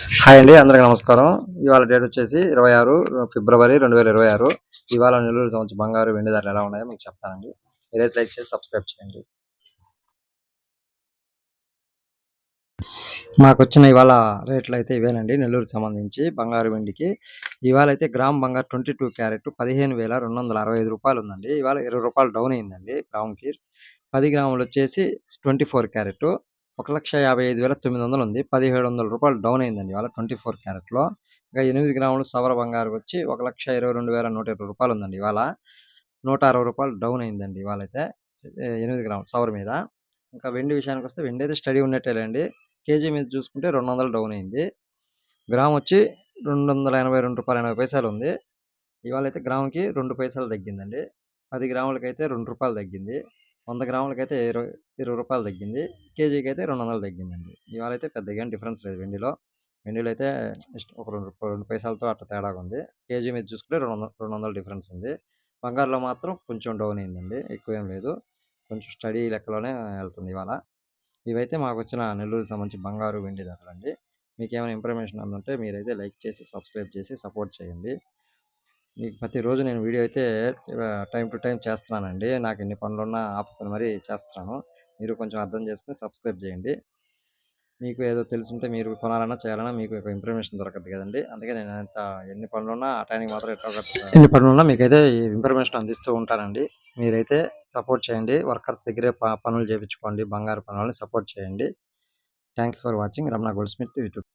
Hi అండి, అందరికీ నమస్కారం. ఇవాళ డేట్ వచ్చేసి 26 ఫిబ్రవరి 2026. ఇవాళ నెల్లూరు సంవత్సరం బంగారు వెండి ధరలు ఎలా ఉన్నాయో మీకు చెప్తానండి. మీరైతే లైక్ చేసి సబ్స్క్రైబ్ చేయండి. మాకు వచ్చిన ఇవాళ రేట్లు అయితే ఇవేనండి. నెల్లూరుకి సంబంధించి బంగారు వెండికి ఇవాళ అయితే గ్రామ్ బంగారు 22 క్యారెట్ 15,265 రూపాయలు ఉందండి. ఇవాళ 20 రూపాయలు డౌన్ అయిందండి గ్రామ్కి. 10 గ్రాములు వచ్చేసి 24 క్యారెట్ 1,55,900 ఉంది. 1,700 రూపాయలు డౌన్ అయిందండి ఇవాళ 24 క్యారెట్లో. ఇంకా 8 గ్రాములు సవర బంగారు వచ్చి 1,22,120 రూపాయలు ఉందండి ఇవాళ. 160 రూపాయలు డౌన్ అయిందండి ఇవాళ అయితే 8 గ్రాములు సవర మీద. ఇంకా వెండి విషయానికి వస్తే వెండి అయితే స్టడీ ఉన్నట్టేలేండి. కేజీ మీద చూసుకుంటే 200 డౌన్ అయింది. గ్రామ్ వచ్చి ₹282.80 ఉంది. ఇవాళ అయితే గ్రాముకి 2 పైసలు తగ్గిందండి. 10 గ్రాములకైతే ₹2 తగ్గింది. 100 గ్రాములకైతే 20 రూపాయలు తగ్గింది. కేజీకి అయితే 200 తగ్గిందండి. ఇవాళ అయితే పెద్దగా ఏం డిఫరెన్స్ లేదు వెండిలో. వెండిలో అయితే ఒక 2 పైసలతో అట్లా తేడాగా ఉంది. కేజీ మీద చూసుకుంటే 200 డిఫరెన్స్ ఉంది. బంగారులో మాత్రం కొంచెం డౌన్ అయిందండి, ఎక్కువ ఏం లేదు. కొంచెం స్టడీ లెక్కలోనే వెళ్తుంది ఇవాళ. ఇవైతే మాకు వచ్చిన నెల్లూరుకి సంబంధించి బంగారు వెండి ధరలండి. మీకు ఏమైనా ఇన్ఫర్మేషన్ అందుంటే మీరైతే లైక్ చేసి సబ్స్క్రైబ్ చేసి సపోర్ట్ చేయండి. మీకు ప్రతిరోజు నేను వీడియో అయితే టైం టు టైం చేస్తున్నానండి. నాకు ఎన్ని పనులున్నా ఆపుకొని మరీ చేస్తున్నాను. మీరు కొంచెం అర్థం చేసుకొని సబ్స్క్రైబ్ చేయండి. మీకు ఏదో తెలుసుంటే మీరు కొనాలన్నా చేయాలన్నా మీకు ఇన్ఫర్మేషన్ దొరకదు కదండి. అందుకే నేను ఎన్ని పనులున్నా ఆ టైంకి మాత్రం ఎన్ని పనులున్నా మీకైతే ఇన్ఫర్మేషన్ అందిస్తూ ఉంటానండి. మీరైతే సపోర్ట్ చేయండి. వర్కర్స్ దగ్గరే పనులు చేయించుకోండి. బంగారు పనులని సపోర్ట్ చేయండి. Thanks for watching Ramana gold Smith YouTube.